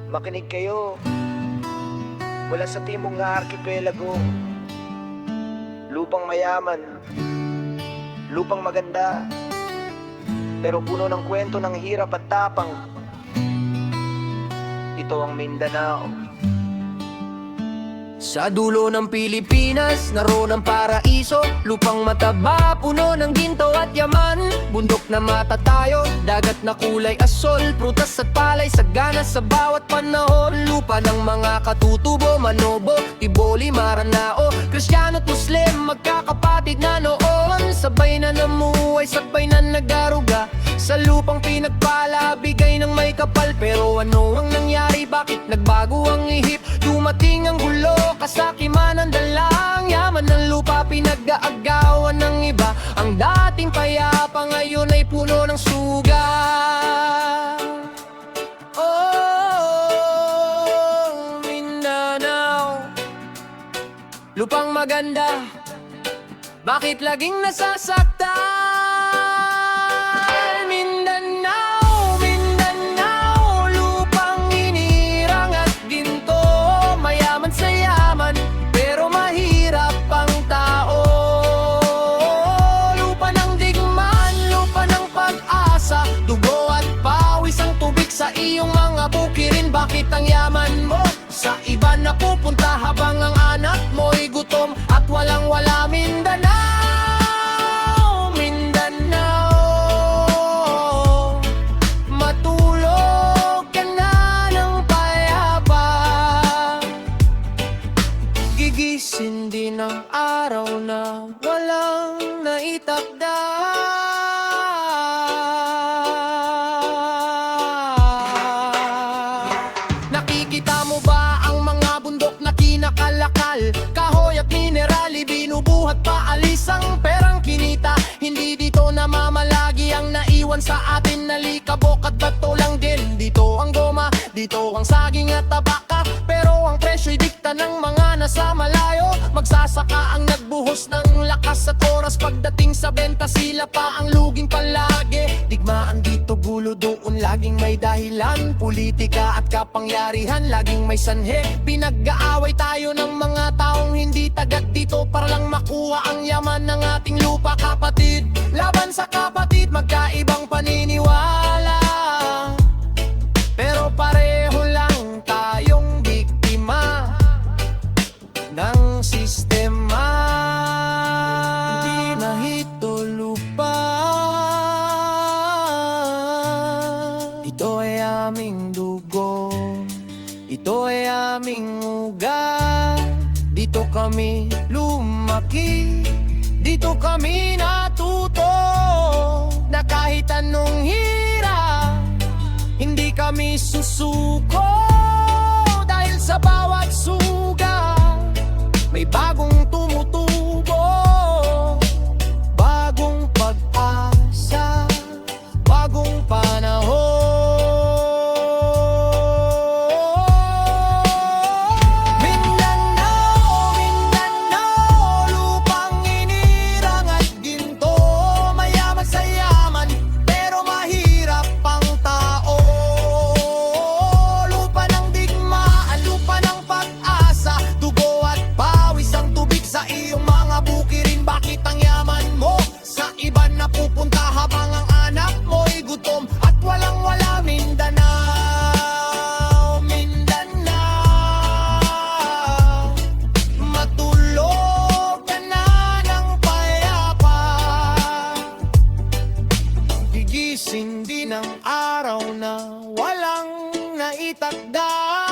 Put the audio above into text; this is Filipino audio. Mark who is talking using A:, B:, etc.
A: Makinig kayo mula sa timog nga arkipelago. Lupang mayaman, lupang maganda, pero puno ng kwento ng hirap at tapang. Ito ang Mindanao.
B: Sa dulo ng Pilipinas, naroon ang paraiso. Lupang mataba, puno ng ginto at yaman. Bundok na matatayo, dagat na kulay asol. Prutas at palay, sagana sa bawat panahon. Lupa ng mga katutubo, Manobo, Tiboli, Maranao. Kristiyano at Muslim, magkakapatid na noon. Sabay na namuhay, sabay na nagaruga. Sa lupang pinagpala, bigay ng may kapal. Pero ano ang nangyari, bakit nagbago ang ihip? Dumating ang gulo, kasakiman ang dalang. Yaman ng lupa, pinag-aagawan ng iba. Ang dating payapa, ngayon ay puno ng suga. Oh, Mindanao, lupang maganda, bakit laging nasasaktan? Mindanao, Mindanao, lupang hinirang at ginto. Mayaman sa yaman, pero mahirap ang tao. Lupa ng digmaan, lupa ng pag-asa. Dugo at pawis ang tubig sa iyong mga bukirin. Bakit ang yaman mo sa iba napupunta, habang ang anak mo'y gutom at walang-wala? Mindanao, Mindanao, matulog ka na ng payapa. Gigising din ang araw na walang naitakda. Nakikita mo ba ang mga bundok na kinakalakal? Kahoy at minerali, binubuhat paalis ang perang kinita. Hindi dito namamalagi ang naiwan sa atin. Nalikabok at bato lang din. Dito ang goma, dito ang saging at tabaka. Pero ang presyo'y dikta ng mga nasa malayo. Magsasaka ang nagbuhos ng lakas at oras. Pagdating sa benta, sila pa ang luging palagi. Digmaan dito, gulo doon, laging may dahilan. Politika at kapangyarihan, laging may sanhi. Pinag-aaway tayo ng mga taong hindi tagat dito para lang makuha ang yaman ng ating lupa, kapatid. Laban sa kapatid, magkaibang paniniwala, pero pareho lang tayong biktima ng sistema. Hindi na ito lupa, ito ay aming dugo, ito ay aming ugat. Dito kami lumaki, dito kami natuto, na kahit anong hirap, hindi kami susuko. Dahil sa bawat suga, may bagong tumutubo, bagong pag-asa, bagong panahon. Mindanao, Mindanao, lupang hinirang at ginto. Mayaman sa yaman, pero mahirap ang tao. Lupa ng digmaan, lupa ng pag-asa. Dugo at pawis ang tubig sa iyong mga bukirin. Bakit ang yaman mo sa iba napupunta, habang ang anak mo'y gutom at walang-wala? Mindanao, Mindanao, matulog ka na ng payapa. Gigising din ang araw na walang naitakda.